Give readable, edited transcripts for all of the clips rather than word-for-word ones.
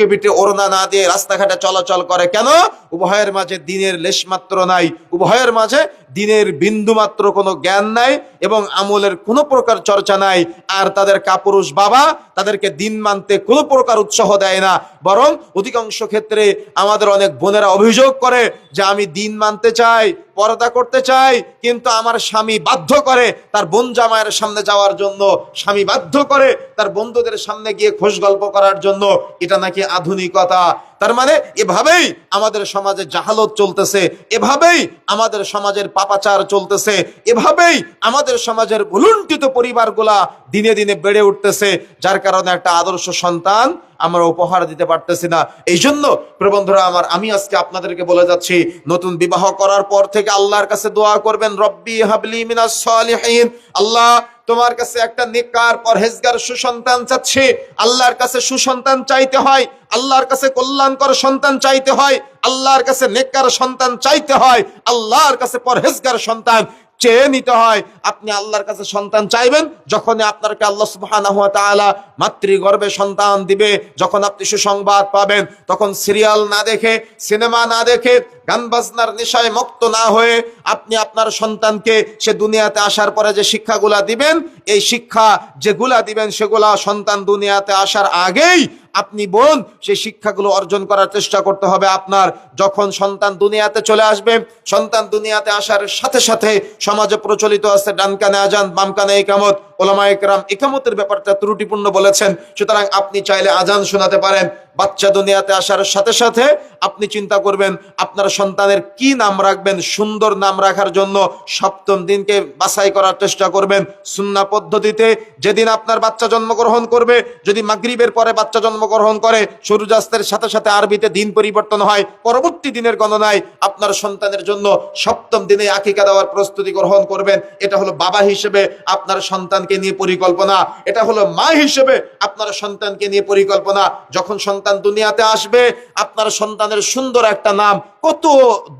বুকে পিঠে ওড়না না দিয়ে রাস্তাঘাটে চলাচল করে কেন? উভয়ের মাঝে দ্বীনের লেশমাত্র নাই, উভয়ের মাঝে দ্বীনের বিন্দুমাত্র কোনো জ্ঞান নাই এবং আমলের কোনো প্রকার চর্চা নাই। আর তাদের কাপুরুষ বাবা তাদেরকে দ্বীন মানতে কোনো প্রকার উৎসাহ দেয় না, বরং অধিকাংশ ক্ষেত্রে আমাদের অনেক বোনেরা অভিযোগ করে যে আমি দ্বীন মানতে চাই, পর্দা করতে চাই, কিন্তু আমার স্বামী বাধ্য করে তার বোন জামাইয়ের সামনে যাওয়ার জন্য, স্বামী বাধ্য করে তার বন্ধুদের সামনে গিয়ে খোশ গল্প করার জন্য। এটা নাকি আধুনিকতা। তার মানে এভাবেই আমাদের সমাজে জাহালত চলতেছে, এভাবেই আমাদের সমাজের পাপাচার চলতেছে, এভাবেই আমাদের সমাজের ভুলুণ্ঠিত পরিবারগুলা দিনে দিনে বেড়ে উঠতেছে, যার কারণে একটা আদর্শ সন্তান আমরা উপহার দিতে পারতেছি না। এই জন্য প্রিয় বন্ধুরা আমার, আমি আজকে আপনাদেরকে বলে যাচ্ছি, নতুন বিবাহ করার পর থেকে আল্লাহর কাছে দোয়া করবেন, রব্বি হাবলি মিনাস সালিহিন। আল্লাহ, তোমার কাছে একটা নেককার পরহেজগার সুসন্তান চাচ্ছি। আল্লাহর কাছে সুসন্তান চাইতে হয়, আল্লাহর কাছে কল্যাণকর সন্তান চাইতে হয়, আল্লাহর কাছে নেককার সন্তান চাইতে হয়, আল্লাহর কাছে পরহেজগার সন্তান চেয়ে নিতে হয়। আপনি আল্লাহর কাছে সন্তান চাইবেন যখনই আপনাকে আল্লাহ সুবহানাহু ওয়া তাআলা মাতৃগর্ভে সন্তান দিবে, যখন আপনি সুসংবাদ পাবেন, তখন সিরিয়াল না দেখে, সিনেমা না দেখে, গান বাজনার নেশায় মুক্ত না হয়ে আপনি আপনার সন্তানকে সে দুনিয়াতে আসার পরে যে শিক্ষাগুলা দিবেন, এই শিক্ষা যেগুলা দিবেন সেগুলা সন্তান দুনিয়াতে আসার আগেই আপনি বোন সেই শিক্ষাগুলো অর্জন করার চেষ্টা করতে হবে আপনার। যখন সন্তান দুনিয়াতে চলে আসবে, সন্তান দুনিয়াতে আসার সাথে সাথে সমাজে প্রচলিত আছে ডান কানে আজান বাম কানে ইকামত। উলামায়ে কেরাম ইকামতের ব্যাপারটা ত্রুটিপূর্ণ বলেছেন, সুতরাং আপনি চাইলে আজান শোনাতে পারেন। বাচ্চা দুনিয়াতে আসার সাথে সাথে আপনি চিন্তা করবেন আপনার সন্তানের কি নাম রাখবেন। সুন্দর নাম রাখার জন্য সপ্তম দিনকে বাছাই করার চেষ্টা করবেন সুন্নাহ পদ্ধতিতে। যেদিন আপনার বাচ্চা জন্মগ্রহণ করবে, যদি মাগরিবের পরে বাচ্চা জন্মগ্রহণ করে, সূর্যাস্তের সাথে সাথে আরবিতে দিন পরিবর্তন হয়, পরবর্তী দিনের গণনায় আপনার সন্তানের জন্য সপ্তম দিনে আকিকা দেওয়ার প্রস্তুতি গ্রহণ করবেন। এটা হলো বাবা হিসেবে আপনার সন্তানকে নিয়ে পরিকল্পনা, এটা হলো মা হিসেবে আপনার সন্তানকে নিয়ে পরিকল্পনা। যখন সন্তান দুনিয়াতে আসবে, আপনার সন্তানের সুন্দর একটা নাম, কত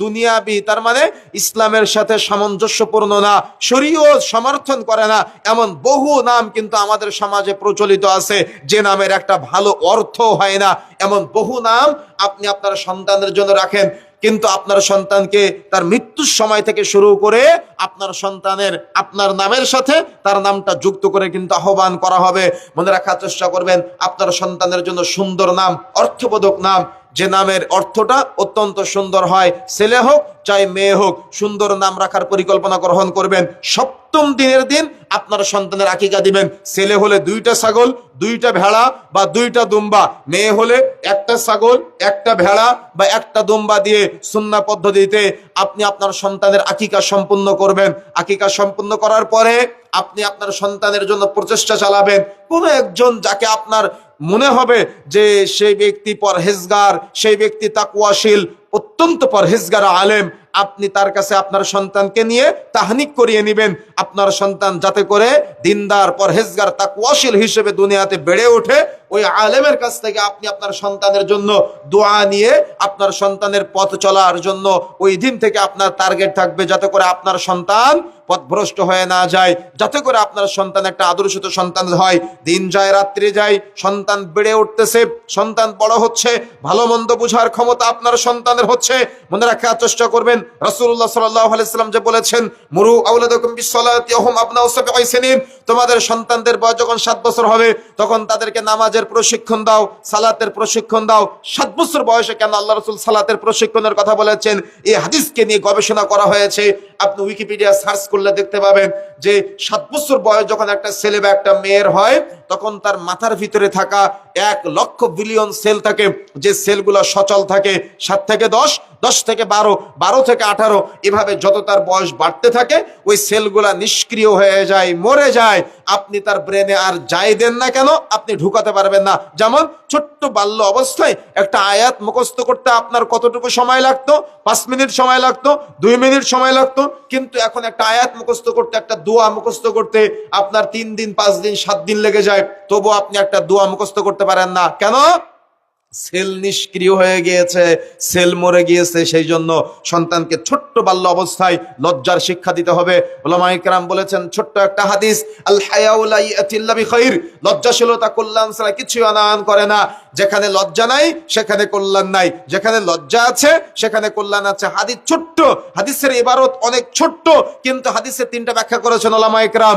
দুনিয়াবি, তার মানে ইসলামের সাথে সামঞ্জস্যপূর্ণ না, শরীয়ত সমর্থন করে না, এমন বহু নাম কিন্তু আমাদের সমাজে প্রচলিত আছে যে নামের একটা ভালো অর্থ হয় না। এমন বহু নাম আপনি আপনার সন্তানের জন্য রাখেন, কিন্তু আপনার সন্তানকে তার মৃত্যুর সময় থেকে শুরু করে আপনার সন্তানের আপনার নামের সাথে তার নামটা যুক্ত করে কিন্তু আহ্বান করা হবে। মনে রাখার চেষ্টা করবেন আপনার সন্তানের জন্য সুন্দর নাম, অর্থবোধক নাম, যে নামের অর্থটা অত্যন্ত সুন্দর হয়, ছেলে হোক চাই মেয়ে হোক, সুন্দর নাম রাখার পরিকল্পনা গ্রহণ করবেন। সপ্তম দিনের দিন আপনার সন্তানের আকিকা দিবেন। ছেলে হলে 2টা ছাগল, 2টা ভেড়া বা 2টা দুম্বা, মেয়ে হলে 1টা ছাগল, 1টা ভেড়া বা 1টা দুম্বা দিয়ে সুন্নাহ পদ্ধতিতে আপনি আপনার সন্তানের আকিকা সম্পূর্ণ করবেন। আকিকা সম্পূর্ণ করার পরে আপনি আপনার সন্তানের জন্য প্রচেষ্টা চালাবেন। কোনো একজন যাকে আপনার মনে হবে যে সেই ব্যক্তি পরহেজগার, সেই ব্যক্তি তাকওয়াশীল, অত্যন্ত পরহেজগার আলেম, আপনি তার কাছে আপনার সন্তানকে নিয়ে তাহনিক করিয়ে নেবেন। আপনার সন্তান যাতে করে দিনদার, পরহেজগার, তাকওয়াশীল হিসেবে দুনিয়াতে বেড়ে ওঠে, ওই আলেমের কাছ থেকে আপনি আপনার সন্তানের জন্য দোয়া নিয়ে আপনার সন্তানের পথ চলার জন্য ওই দিন থেকে আপনার টার্গেট থাকবে যাতে করে আপনার সন্তান পথভ্রষ্ট হয়ে না যায়, যাতে করে আপনার সন্তান একটা আদর্শিত সন্তান হয়। দিন যায় রাত্রি যায়, সন্তান বেড়ে উঠতেছে, সন্তান বড় হচ্ছে, ভালো মন্দ বোঝার ক্ষমতা আপনার সন্তানের হচ্ছে। মনে রাখার চেষ্টা করবেন রাসূলুল্লাহ সাল্লাল্লাহু আলাইহি সাল্লাম যে বলেছেন, মুরু আওলাদাকুম বিসসালাতি ওয়া হুম আবনাউ সাবঈ সিনিন, তোমাদের সন্তানদের বয়স যখন 7 বছর হবে তখন তাদেরকে নামাজের প্রশিক্ষণ দাও, সালাতের প্রশিক্ষণ দাও। 7 বছর বয়সে কেন আল্লাহ রাসূল সালাতের প্রশিক্ষণের কথা বলেছেন, এই হাদিসকে নিয়ে গবেষণা করা হয়েছে। আপনি উইকিপিডিয়া সার্চ করলে দেখতে পাবেন যে 7 বছর বয়স যখন একটা ছেলে বা একটা মেয়ের হয়, তখন তার মাথার ভিতরে থাকা 1 লক্ষ বিলিয়ন সেল থাকে, যে সেলগুলো সচল থাকে। 7 থেকে 10, 10 থেকে 12, 12 থেকে 18, এভাবে যত তার বয়স বাড়তে থাকে ওই সেলগুলা নিষ্ক্রিয় হয়ে যায়, মরে যায়। আপনি তার ব্রেনে আর যাই দেন না কেন, আপনি ঢুকাতে পারবেন না। যেমন ছোট্ট বাল্য অবস্থায় একটা আয়াত মুখস্থ করতে আপনার কতটুকু সময় লাগতো? 5 মিনিট সময় লাগতো, 2 মিনিট সময় লাগতো। কিন্তু এখন একটা আয়াত মুখস্থ করতে, একটা দোয়া মুখস্থ করতে আপনার 3 দিন, 5 দিন, 7 দিন লেগে যায়, তবু আপনি একটা দোয়া মুখস্থ করতে পারেন না। কেন? সেল নিষ্ক্রিয় হয়ে গিয়েছে, সেল মরে গিয়েছে। সেই জন্য সন্তানকে ছোট্ট বাল্য অবস্থায় লজ্জার শিক্ষা দিতে হবে। উলামায়ে কেরাম বলেছেন, ছোট্ট একটা হাদিস, আল হায়াউ লা ইয়াতি ইল্লা বিখাইর, লজ্জাশীলতা কল্যাণ ছাড়া কিছু আনায়ন করে না। যেখানে লজ্জা নাই সেখানে কল্যাণ নাই, যেখানে লজ্জা আছে সেখানে কল্যাণ আছে। হাদিস ছোট্ট, হাদিসের ইবারত অনেক ছোট্ট, কিন্তু হাদিসের তিনটা ব্যাখ্যা করেছেন উলামা ইকরাম।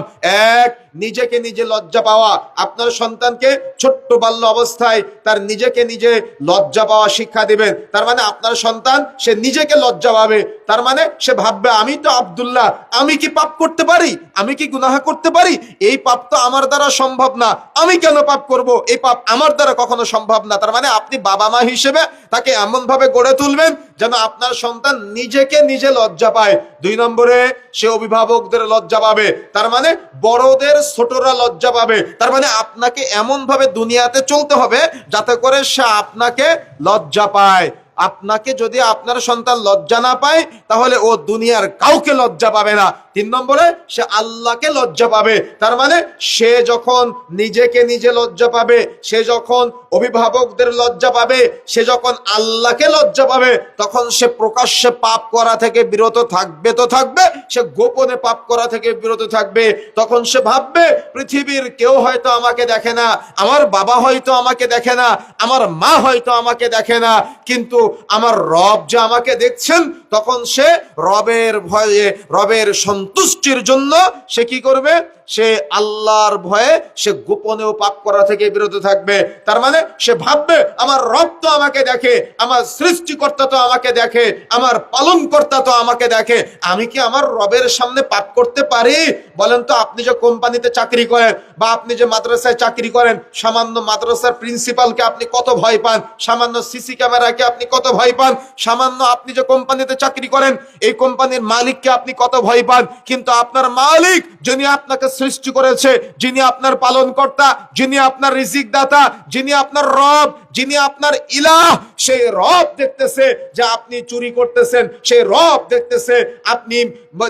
এক, নিজেকে নিজে লজ্জা পাওয়া। আপনার সন্তানকে ছোট্ট বাল্য অবস্থায় তার নিজেকে নিজে লজ্জা পাওয়া শিক্ষা দিবেন। তার মানে আপনার সন্তান সে নিজেকে লজ্জা পাবে, তার মানে সে ভাববে আমি তো আব্দুল্লাহ, আমি কি পাপ করতে পারি, আমি কি গুনাহ করতে পারি, এই পাপ তো আমার দ্বারা সম্ভব না, আমি কেন পাপ করব, এই পাপ আমার দ্বারা কখনো সম্ভব না। তার মানে আপনি বাবা মা হিসেবে তাকে এমন ভাবে গড়ে তুলবেন যেন আপনার সন্তান নিজেকে নিজে লজ্জা পায়। দুই নম্বরে, সে অভিভাবকদের লজ্জা পাবে, তার মানে বড়দের ছোটরা লজ্জা পাবে। তার মানে আপনাকে এমন ভাবে দুনিয়াতে চলতে হবে যাতে করে সে আপনাকে লজ্জা পায়। আপনাকে যদি আপনার সন্তান লজ্জা না পায় তাহলে ও দুনিয়ার কাউকে লজ্জা পাবে না। তিন নম্বরে, সে আল্লাহকে লজ্জা পাবে। তার মানে সে যখন নিজেকে নিজে লজ্জা পাবে, সে যখন অভিভাবকদের লজ্জা পাবে, সে যখন আল্লাহকে লজ্জা পাবে, তখন সে প্রকাশ্যে পাপ করা থেকে বিরত থাকবে তো থাকবে, সে গোপনে পাপ করা থেকে বিরত থাকবে। তখন সে ভাববে পৃথিবীর কেউ হয়তো আমাকে দেখে না, আমার বাবা হয়তো আমাকে দেখে না, আমার মা হয়তো আমাকে দেখে না, কিন্তু আমার রব যে আমাকে দেখছেন। তখন সে রবের ভয়ে, রবের সন্তুষ্টির জন্য সে কি করবে, সে আল্লাহর ভয়ে সে গোপনেও পাপ করা থেকে বিরত থাকবে। তার মানে সে ভাববে আমার রব তো আমাকে দেখে, আমার সৃষ্টিকর্তা তো আমাকে দেখে, আমার পালনকর্তা তো আমাকে দেখে, আমি কি আমার রবের সামনে পাপ করতে পারি? বলেন তো, আপনি যে কোম্পানিতে চাকরি করেন বা আপনি যে মাদ্রাসায় চাকরি করেন, সামান্য মাদ্রাসার প্রিন্সিপালকে আপনি কত ভয় পান, সামান্য সিসি ক্যামেরাকে আপনি কত ভয় পান, সামান্য আপনি যে কোম্পানিতে চাকরি করেন এই কোম্পানির মালিককে আপনি কত ভয় পান। কিন্তু আপনার মালিক, যিনি আপনাকে সৃষ্টি করেছে, যিনি আপনার পালনকর্তা, যিনি আপনার রিজিক দাতা, যিনি আপনার রব, যিনি আপনার ইলাহ, সেই রব দেখতেছে যে আপনি চুরি করতেছেন, সেই রব দেখতেছে আপনি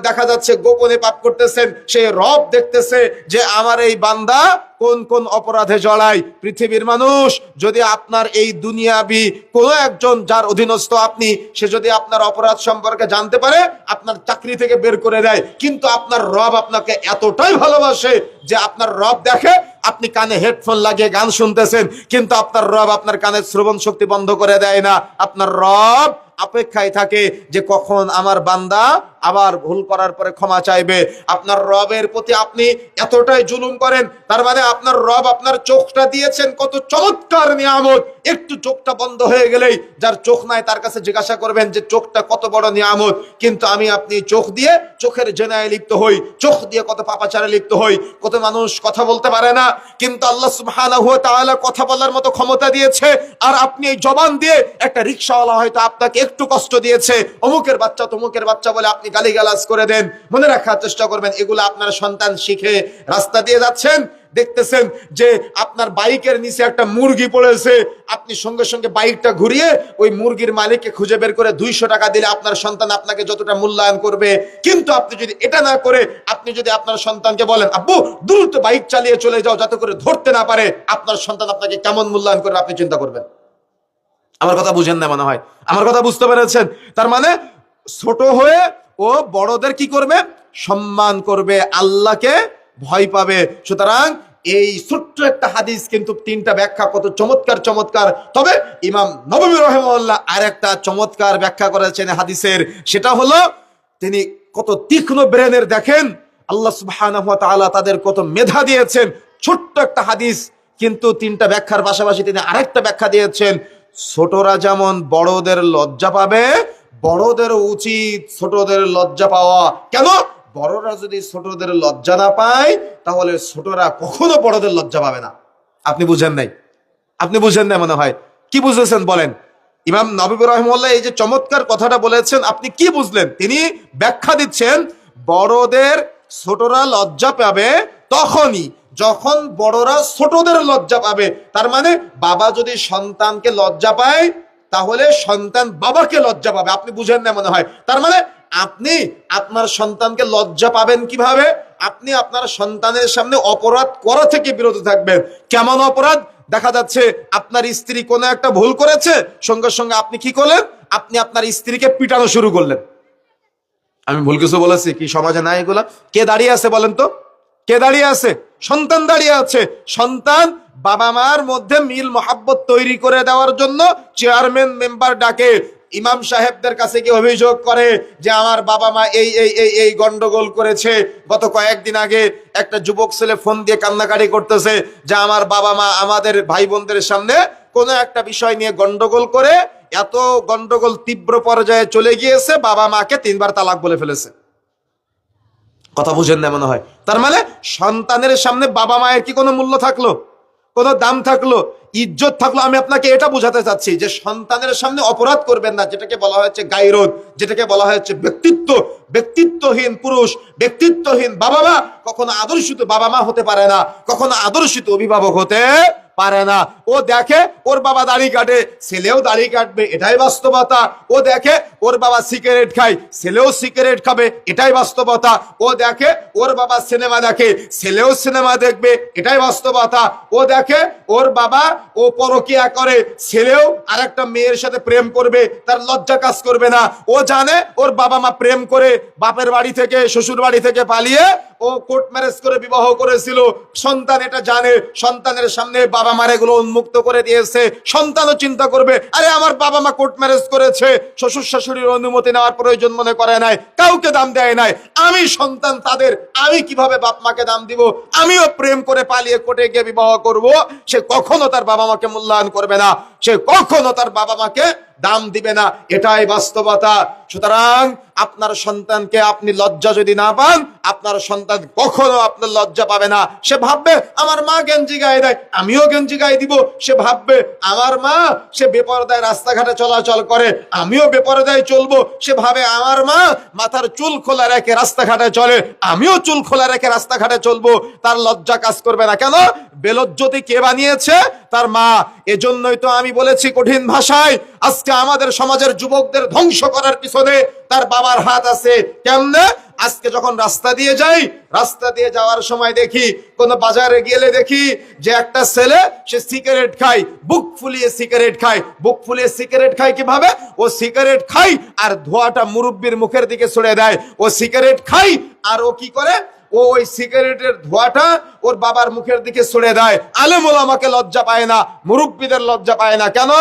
দেখা যাচ্ছে গোপনে পাপ করতেছেন, সেই রব দেখতেছে যে আমার এই বান্দা কোন কোন অপরাধে জড়ায়। পৃথিবীর মানুষ যদি আপনার এই দুনিয়াবি কোনো একজন যার অধীনস্থ আপনি, সে যদি আপনার অপরাধ সম্পর্কে জানতে পারে আপনার চাকরি থেকে বের করে দেয়, কিন্তু আপনার রব আপনাকে এতটাই ভালোবাসে যে আপনার রব দেখে আপনি কানে হেডফোন লাগিয়ে গান শুনতেছেন, কিন্তু আপনার রব আপনার কানের শ্রবণ শক্তি বন্ধ করে দেয় না। আপনার রব অপেক্ষায় থাকে যে কখন আমার বান্দা আবার ভুল করার পরে ক্ষমা চাইবে। আপনার রবের প্রতি আপনি এতটাই জুলুম করেন, তার মানে আপনার রব আপনার চোখটা দিয়েছেন কত চমৎকার নিয়ামত, একটু চোখটা বন্ধ হয়ে গেলেই যার চোখ নাই তার কাছে জিজ্ঞাসা করবেন যে চোখটা কত বড় নিয়ামত। কিন্তু আমি আপনি চোখ দিয়ে চোখের জেনায় লিপ্ত হই, চোখ দিয়ে কত পাপাচারে লিপ্ত হই। কত মানুষ কথা বলতে পারে না, কিন্তু আল্লাহ সুবহানাহু ওয়া তাআলা কথা বলার মতো ক্ষমতা দিয়েছে, আর আপনি এই জবান দিয়ে একটা রিকশাওয়ালা হয়তো আপনাকে একটু কষ্ট দিয়েছে, অমুকের বাচ্চা তমুকের বাচ্চা বলে আপনি গালিগালাজ করে দেন। মনে রাখার চেষ্টা করবেন, এগুলো আপনার সন্তান শিখে। রাস্তা দিয়ে যাচ্ছেন, দেখতেছেন যে আপনার বাইকের নিচে একটা মুরগি পড়েছে, আপনি সঙ্গে সঙ্গে বাইকটা ঘুরিয়ে ওই মুরগির মালিককে খুঁজে বের করে 200 টাকা দিলে আপনার সন্তান আপনাকে যতটা মূল্যায়ন করবে। কিন্তু আপনি যদি এটা না করে, আপনি যদি আপনার সন্তানকে বলেন আব্বু দ্রুত বাইক চালিয়ে চলে যাও যাতে করে ধরতে না পারে, আপনার সন্তান আপনাকে কেমন মূল্যায়ন করবে আপনি চিন্তা করবেন। আমার কথা বুঝেন না মনে হয়, আমার কথা বুঝতে পেরেছেন? তার মানে ছোট হয়ে ও বড়দের কি করবে, সম্মান করবে, আল্লাহকে ভয় পাবে। সুতরাং এই ছোট্ট একটা হাদিস কিন্তু তিনটা ব্যাখ্যা কত চমৎকার চমৎকার। তবে ইমাম নববী রাহিমাহুল্লাহ আর একটা চমৎকার ব্যাখ্যা করেছেন হাদিসের, সেটা হলো তিনি কত তীক্ষ্ণ ব্রেনের, দেখেন আল্লাহ সুবহানাহু ওয়া তাআলা তাদের কত মেধা দিয়েছেন। ছোট্ট একটা হাদিস কিন্তু তিনটা ব্যাখ্যার পাশাপাশি তিনি আরেকটা ব্যাখ্যা দিয়েছেন, ছোটরা যেমন বড়দের লজ্জা পাবে, বড়দের উচিত ছোটদের লজ্জা পাওয়া। কেন? বড়রা যদি ছোটদের লজ্জা না পায় তাহলে ছোটরা কখনো বড়দের লজ্জা পাবে না। আপনি বুঝেন নাই, আপনি বুঝেন না মনে হয়। কি বুঝেছেন বলেন? ইমাম নববী রাহিমাহুল্লাহ এই যে চমৎকার কথাটা বলেছেন, আপনি কি বুঝলেন? তিনি ব্যাখ্যা দিচ্ছেন বড়দের ছোটরা লজ্জা পাবে তখনই যখন বড়রা ছোটদের লজ্জা পাবে। তার মানে বাবা যদি সন্তানকে লজ্জা পায় তাহলে সন্তান বাবাকে লজ্জা পাবে। আপনি বুঝেন না মনে হয়। তার মানে আপনি আপনার সন্তানকে লজ্জা পাবেন কিভাবে? আপনি আপনার সন্তানের সামনে অপরাধ করা থেকে বিরত থাকবেন। কেমন অপরাধ? দেখা যাচ্ছে আপনার স্ত্রী কোনো একটা ভুল করেছে, সঙ্গে সঙ্গে আপনি কি করলেন, আপনি আপনার স্ত্রীকে পিটানো শুরু করলেন। আমি ভুল কিছু বলেছি কি সমাজে নাই এগুলা? কে দাঁড়িয়ে আছে বলেন তো? কে দাঁড়িয়ে আছে? সন্তান দাঁড়িয়ে আছে। সন্তান বাবা মার মধ্যে মিল মহাব্বত তৈরি করে দেওয়ার জন্য চেয়ারম্যান মেম্বার ডাকে, ইমাম সাহেবদের কাছে গিয়ে অভিযোগ করে যে আমার বাবা মা এই গন্ডগোল করেছে। গত কয়েকদিন আগে একটা যুবক ছেলে ফোন দিয়ে কান্নাকাটি করতেছে যে আমার বাবা মা আমাদের ভাই বোনদের সামনে কোনো একটা বিষয় নিয়ে গন্ডগোল করে, এত গন্ডগোল তীব্র পর্যায়ে চলে গিয়েছে, বাবা মাকে 3 বার তালাক বলে ফেলেছে। কথা বুঝেন না মনে হয়? তার মানে সন্তানের সামনে বাবা মায়ের কি কোনো মূল্য থাকলো, কোনো দাম থাকলো, ইজ্জত থাকলো? আমি আপনাকে এটা বোঝাতে চাচ্ছি যে সন্তানের সামনে অপরাধ করবেন না, যেটাকে বলা হয়েছে গায়রত, যেটাকে বলা হয়েছে ব্যক্তিত্বহীন পুরুষ, ব্যক্তিত্বহীন বাবা মা কখনো আদর্শিত বাবা মা হতে পারে না, কখনো আদর্শিত অভিভাবক হতে পারে না। ও দেখে ওর বাবা দাড়ি কাটে, ছেলেও দাড়ি কাটবে, এটাই বাস্তবতা। ও দেখে ওর বাবা সিগারেট খায়, ছেলেও সিগারেট খাবে, এটাই বাস্তবতা। ও দেখে ওর বাবা সিনেমা দেখে, ছেলেও সিনেমা দেখবে, এটাই বাস্তবতা। ও দেখে ওর বাবা ও পরকিয়া করে, ছেলেও আরেকটা মেয়ের সাথে প্রেম করবে, তার লজ্জা কাজ করবে না। ও জানে ওর বাবা মা প্রেম করে বাপের বাড়ি থেকে শ্বশুর বাড়ি থেকে পালিয়ে ও কোর্ট ম্যারেজ করে বিবাহ করেছিল, সন্তান এটা জানে। সন্তানের সামনে বাবা মার এগুলো উন্মুক্ত করে দিয়েছে। সন্তানও চিন্তা করবে, আরে আমার বাবা মা কোর্ট ম্যারেজ করেছে, শ্বশুর শাশুড়ির অনুমতি নেওয়ার প্রয়োজন মনে করে নাই, কাউকে দাম দেয় নাই, আমি সন্তান তাদের, আমি কিভাবে বাপ মাকে দাম দিব? আমিও প্রেম করে পালিয়ে কোর্টে গিয়ে বিবাহ করব। সে কখনো তার বাবা মাকে মূল্যায়ন করবে না, সে কখনো তার বাবা মাকে দাম দিবে না, এটাই বাস্তবতা। সুতরাং আপনার সন্তানকে আপনি লজ্জা যদি না পান, আপনার সন্তান কখনো আপনার লজ্জা পাবে না। সে ভাববে আমার মা গেঞ্জি গায়ে দেয়, আমিও গেঞ্জি গায়ে দিব। সে ভাববে আমার মা সে বেপরদায় রাস্তাঘাটে চলাচল করে, আমিও বেপরদায় চলবো। সে ভাবে আমার মা মাথার চুল খোলা রেখে রাস্তাঘাটে চলে, আমিও চুল খোলা রেখে রাস্তাঘাটে চলবো। তার লজ্জা কাজ করবে না। কেন? বেলজ্জতি কে বানিয়েছে? তার মা। এজন্যই তো আমি বলেছি কঠিন ভাষায়, আজকে আমাদের সমাজের যুবকদের ধ্বংস করার পিছনে তার বাবার হাত আছে। কেমনে? আজকে যখন রাস্তা দিয়ে যাই, রাস্তা দিয়ে যাওয়ার সময় দেখি, কোন বাজারে গেলে দেখি যে একটা ছেলে সে সিগারেট খায়, বুক ফুলিয়ে সিগারেট খায়। বুক ফুলিয়ে সিগারেট খায় কিভাবে? ও সিগারেট খায় আর ধোঁয়াটা মুরব্বির মুখের দিকে ছড়ে দেয়। ও সিগারেট খায় আর ও কি করে? ও ওই সিগারেটের ধোঁয়াটা ওর বাবার মুখের দিকে ছড়ে দেয়। আলেম ওলামাকে লজ্জা পায় না, মুরব্বিদের লজ্জা পায় না। কেন?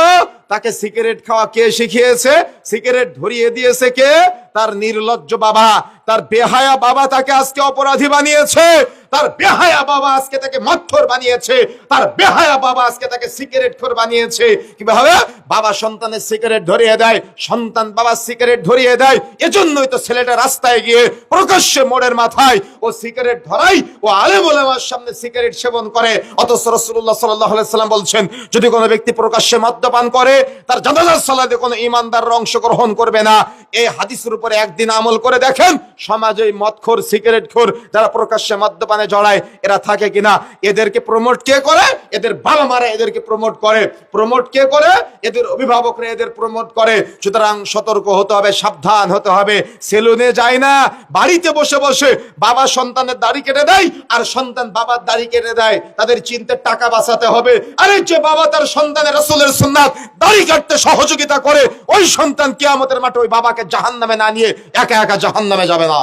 তাকে সিগারেট খাওয়া কে শিখিয়েছে? সিগারেট ধরিয়ে দিয়েছে কে? তার নির্লজ্জ বাবা, তার বেহায়া বাবা তাকে আজকে অপরাধী বানিয়েছে। তার বেহায়া বাবা আজকে তাকে মদখোর বানিয়েছে, তার বেহায়া বাবা আজকে তাকে সিগারেট খোর বানিয়েছে। কিভাবে? বাবা সন্তানের সিগারেট ধরিয়ে দেয়, সন্তান বাবা সিগারেট ধরিয়ে দেয়। এজন্যই তো ছেলেটা রাস্তায় গিয়ে প্রকাশ্যে মোড়ের মাথায় ও সিগারেট ধরাই, ও আলেম ওলামার সামনে সিগারেট সেবন করে। অথচ রাসূলুল্লাহ সাল্লাল্লাহু আলাইহি সাল্লাম বলছেন, যদি কোনো ব্যক্তি প্রকাশ্যে মদ্যপান করে, তার জানাজার সালাতে কোনো ঈমানদার অংশগ্রহণ করবে না। এই হাদিসের উপরে একদিন আমল করে দেখেন, সমাজে মদখোর, সিগারেটখোর যারা প্রকাশ্যে মদ্যপানে জড়ায়, এরা থাকে কিনা? এদেরকে প্রমোট কে করে? এদের বাবা মারা এদেরকে প্রমোট করে। প্রমোট কে করে? এদের অভিভাবকরা এদের প্রমোট করে। সুতরাং সতর্ক হতে হবে, সাবধান হতে হবে। সেলুনে যায় না, বাড়িতে বসে বসে বাবা সন্তানের দাড়ি কেটে দেয় আর সন্তান বাবার দাড়ি কেটে দেয়। তাদের চিন্তা টাকা বাঁচাতে হবে। আরে যে বাবা তার সন্তানের রাসূলের সুন্নাত দাড়ি কাটতে সহযোগিতা করে, ওই সন্তান কিয়ামতের মাঠে ওই বাবাকে জাহান্নামে না নিয়ে একা একা জাহান্নামে যাবে না।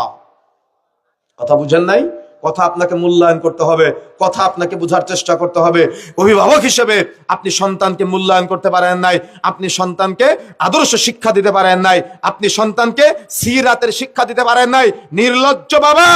কথা বুঝেন নাই? কথা আপনাকে মূল্যায়ন করতে হবে, কথা আপনাকে বোঝার চেষ্টা করতে হবে। অভিভাবক হিসেবে আপনি সন্তানকে মূল্যায়ন করতে পারেন নাই, আপনি সন্তানকে আদর্শ শিক্ষা দিতে পারেন নাই, আপনি সন্তানকে সিরাতের শিক্ষা দিতে পারেন নাই। নির্লজ্জ বাবা,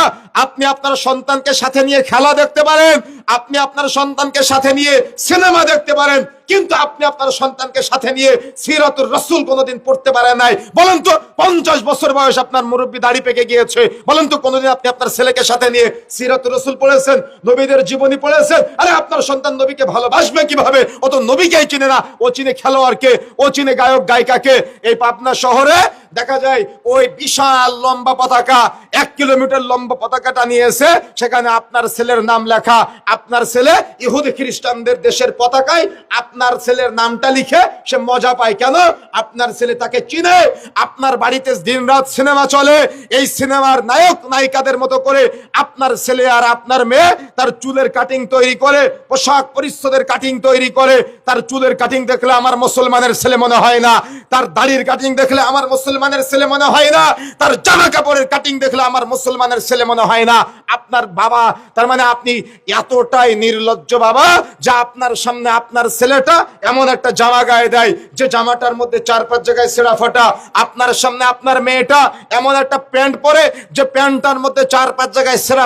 আপনি আপনার সন্তানকে সাথে নিয়ে খেলা দেখতে পারেন, আপনি আপনার সন্তানকে সাথে নিয়ে সিনেমা দেখতে পারেন, কিন্তু আপনি আপনার সন্তানকে সাথে নিয়ে সিরাতুর রাসূল কোনোদিন পড়তে পারেন নাই। বলেন তো, 50 বছর বয়স আপনার মুরব্বি দাড়ি পেকে গিয়েছে, বলেন তো কোনোদিন আপনি আপনার ছেলেকে সাথে নিয়ে সিরাতুর রাসূল পড়েছেন, নবীদের জীবনী পড়েছেন? আরে আপনার সন্তান নবীকে ভালোবাসবে কিভাবে? ও তো নবীকেই চিনে না, ও চিনে খেলোয়াড়কে, ও চিনে গায়ক গায়িকাকে। এই পাবনা শহরে দেখা যায় ওই বিশাল লম্বা পতাকা, 1 কিলোমিটার লম্বা পতাকাটা নিয়েছে, সেখানে আপনার ছেলের নাম লেখা। আপনার ছেলে ইহুদি খ্রিস্টানদের দেশের পতাকায় আপনার ছেলের নামটা লিখে সে মজা পায়। কেন? আপনার ছেলে তাকে চিনে। আপনার বাড়িতে দিনরাত সিনেমা চলে, এই সিনেমার নায়ক নায়িকাদের মতো করে আপনার ছেলে আর আপনার মেয়ে তার চুলের কাটিং তৈরি করে, পোশাক পরিচ্ছদের কাটিং তৈরি করে। তার চুলের কাটিং দেখলে আমার মুসলমানের ছেলে মনে হয় না, তার দাড়ির কাটিং দেখলে আমার মুসলমানের ছেলে মনে হয় না, তার জামা কাপড়ের কাটিং দেখলে আমার মুসলমানের ছেলে মনে হয় না। আপনার বাবা, তার মানে আপনি এতটাই নির্লজ্জ বাবা যা আপনার সামনে আপনার ছেলেটা এমন একটা জামা গায়ে দেয় যে জামাটার মধ্যে 4-5 জায়গায় ছেঁড়া ফাটা। আপনার সামনে আপনার মেয়েটা এমন একটা প্যান্ট পরে যে প্যান্টটার মধ্যে 4-5 জায়গায় ছেঁড়া